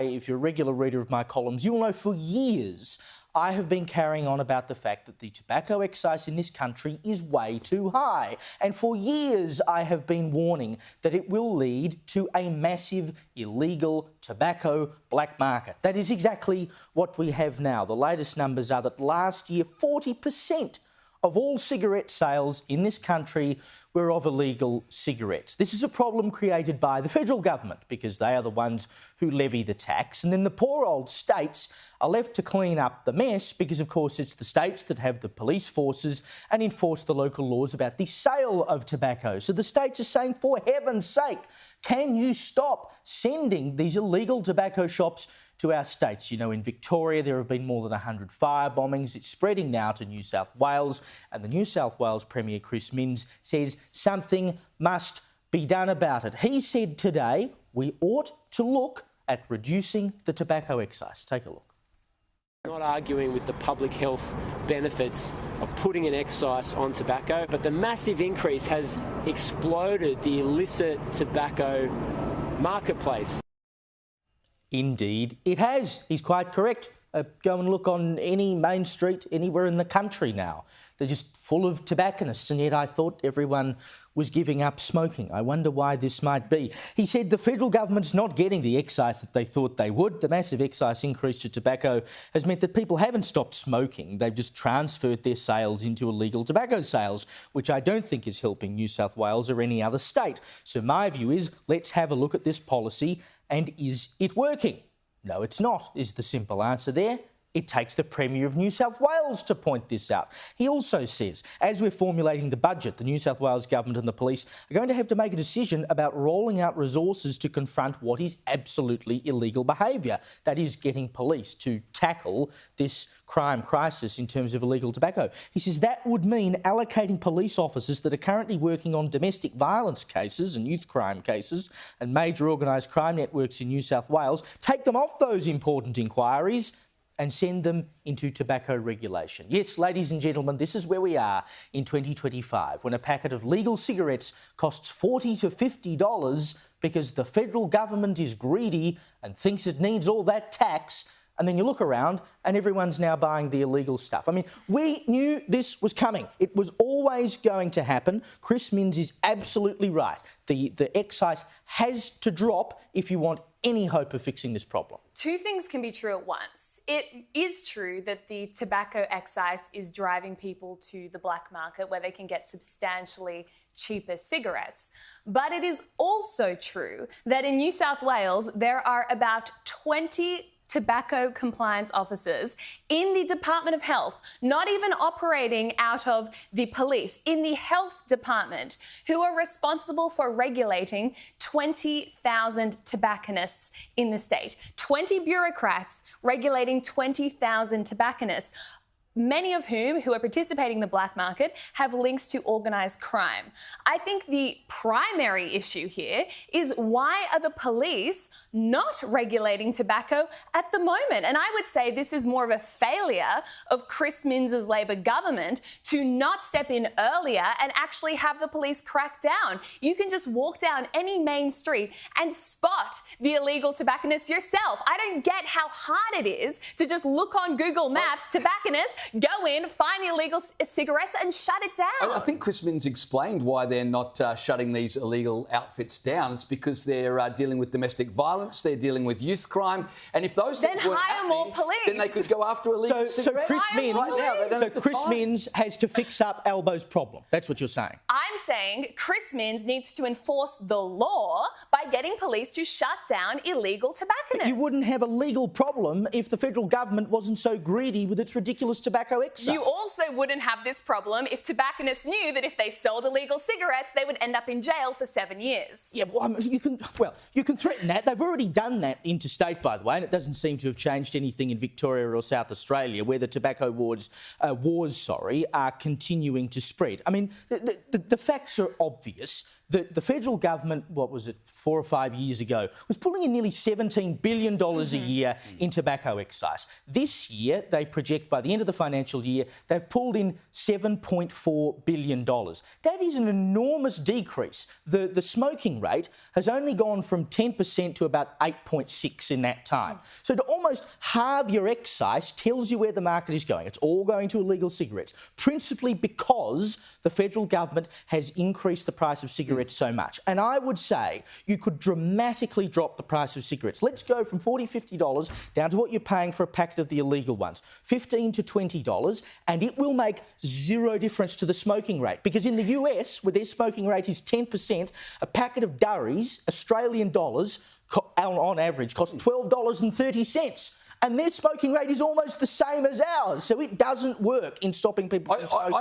If you're a regular reader of my columns, you'll know for years I have been carrying on about the fact that the tobacco excise in this country is way too high. And for years I have been warning that it will lead to a massive illegal tobacco black market. That is exactly what we have now. The latest numbers are that last year 40% of all cigarette sales in this country were of illegal cigarettes. This is a problem created by the federal government because they are the ones who levy the tax, and then the poor old states are left to clean up the mess because, of course, it's the states that have the police forces and enforce the local laws about the sale of tobacco. So the states are saying, for heaven's sake, can you stop sending these illegal tobacco shops to our states? You know, in Victoria, there have been more than 100 fire bombings. It's spreading now to New South Wales, and the New South Wales Premier, Chris Minns, says something must be done about it. He said today we ought to look at reducing the tobacco excise. Take a look. Not arguing with the public health benefits of putting an excise on tobacco, but the massive increase has exploded the illicit tobacco marketplace. Indeed, it has. He's quite correct. Go and look on any main street anywhere in the country now. They're just full of tobacconists, and yet I thought everyone was giving up smoking. I wonder why this might be. He said the federal government's not getting the excise that they thought they would. The massive excise increase to tobacco has meant that people haven't stopped smoking. They've just transferred their sales into illegal tobacco sales, which I don't think is helping New South Wales or any other state. So my view is, let's have a look at this policy, and is it working? No, it's not, is the simple answer there. It takes the Premier of New South Wales to point this out. He also says, as we're formulating the budget, the New South Wales government and the police are going to have to make a decision about rolling out resources to confront what is absolutely illegal behaviour. That is, getting police to tackle this crime crisis in terms of illegal tobacco. He says that would mean allocating police officers that are currently working on domestic violence cases and youth crime cases and major organised crime networks in New South Wales, take them off those important inquiries and send them into tobacco regulation. Yes, ladies and gentlemen, this is where we are in 2025, when a packet of legal cigarettes costs $40 to $50 because the federal government is greedy and thinks it needs all that tax. And then you look around and everyone's now buying the illegal stuff. I mean, we knew this was coming. It was always going to happen. Chris Minns is absolutely right. The excise has to drop if you want any hope of fixing this problem. Two things can be true at once. It is true that the tobacco excise is driving people to the black market where they can get substantially cheaper cigarettes. But it is also true that in New South Wales, there are about 20 tobacco compliance officers in the Department of Health, not even operating out of the police, in the health department, who are responsible for regulating 20,000 tobacconists in the state. 20 bureaucrats regulating 20,000 tobacconists, many of whom who are participating in the black market have links to organised crime. I think the primary issue here is, why are the police not regulating tobacco at the moment? And I would say this is more of a failure of Chris Minns' Labor government to not step in earlier and actually have the police crack down. You can just walk down any main street and spot the illegal tobacconists yourself. I don't get how hard it is to just look on Google Maps, tobacconists, go in, find the illegal cigarettes and shut it down. I think Chris Minns explained why they're not shutting these illegal outfits down. It's because they're dealing with domestic violence, they're dealing with youth crime, and if those things weren't happening, more police. then they could go after illegal cigarettes. So Chris Minns has to fix up Albo's problem. That's what you're saying. I'm saying Chris Minns needs to enforce the law by getting police to shut down illegal tobacconists. But you wouldn't have a legal problem if the federal government wasn't so greedy with its ridiculous tobacco excise. You also wouldn't have this problem if tobacconists knew that if they sold illegal cigarettes, they would end up in jail for 7 years. Yeah, well, I mean, you can threaten that. They've already done that interstate, by the way, and it doesn't seem to have changed anything in Victoria or South Australia, where the tobacco wars are continuing to spread. I mean, the facts are obvious. The federal government, what was it, 4 or 5 years ago, was pulling in nearly $17 billion a year in tobacco excise. This year, they project by the end of the financial year, they've pulled in $7.4 billion. That is an enormous decrease. The smoking rate has only gone from 10% to about 8.6% in that time. So to almost halve your excise tells you where the market is going. It's all going to illegal cigarettes, principally because the federal government has increased the price of cigarettes so much. And I would say you could dramatically drop the price of cigarettes. Let's go from $40, $50 down to what you're paying for a packet of the illegal ones, $15 to $20, and it will make zero difference to the smoking rate. Because in the US, where their smoking rate is 10%, a packet of Durries, Australian dollars, on average, costs $12.30. And their smoking rate is almost the same as ours. So it doesn't work in stopping people from smoking.